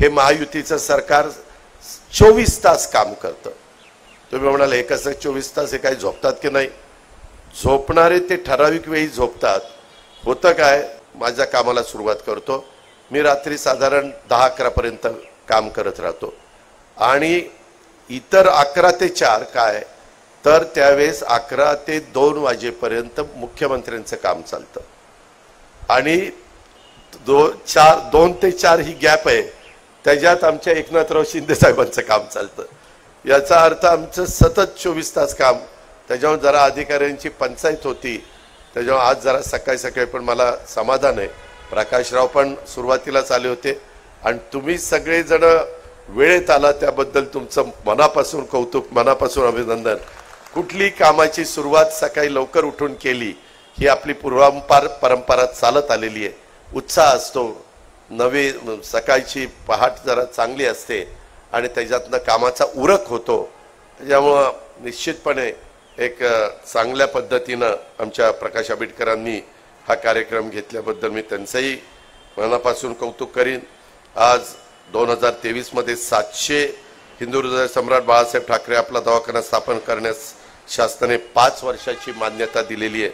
हे महायुतीचं सरकार 24 तास काम करतं। तुम्ही म्हणाले हे कसं 24 तास, हे काही झोपतात की नाही? झोपणारे ते ठराविक वेळी झोपतात। होतं काय, माझ्या कामाला सुरुवात करतो मी रात्री साधारण 10-11 पर्यंत काम करत राहतो आणि इतर 11 ते 4 काय तर त्यावेळेस 11 ते 2 वाजेपर्यंत मुख्यमंत्र्यांचं काम चालतं आणि 2 ते 4 ही गॅप आहे, त्याच्यात आमच्या एकनाथराव शिंदे साहेबांचं काम चालतं। याचा अर्थ आमचं सतत 24 तास काम। त्याच्यावर जरा अधिकाऱ्यांची पंचायत होती, त्याच्यावर आज जरा सकाळी सकाळी पण मला समाधान आहे, प्रकाशराव पण सुरुवातीलाच आले होते आणि तुम्ही सगळेजण वेळेत आला त्याबद्दल तुमचं मनापासून कौतुक, मनापासून अभिनंदन। कुठली कामाची सुरुवात सकाळी लवकर उठून केली ही आपली परंपरा चालत आलेली आहे। उत्साह असतो, नवे सकाळची पहाट जरा चांगली असते आणि त्याच्यातनं कामाचा उरक होतो। त्यामुळं निश्चितपणे एक चांगल्या पद्धतीनं आमच्या प्रकाश आंबेडकरांनी हा कार्यक्रम घेतल्याबद्दल मी त्यांचंही मनापासून कौतुक करीन। आज 2023 मध्ये 700 हिंदू हृदय सम्राट बाळासाहेब ठाकरे आपला दवाखाना स्थापन करण्यास शासनाने 5 वर्षाची मान्यता दिलेली आहे।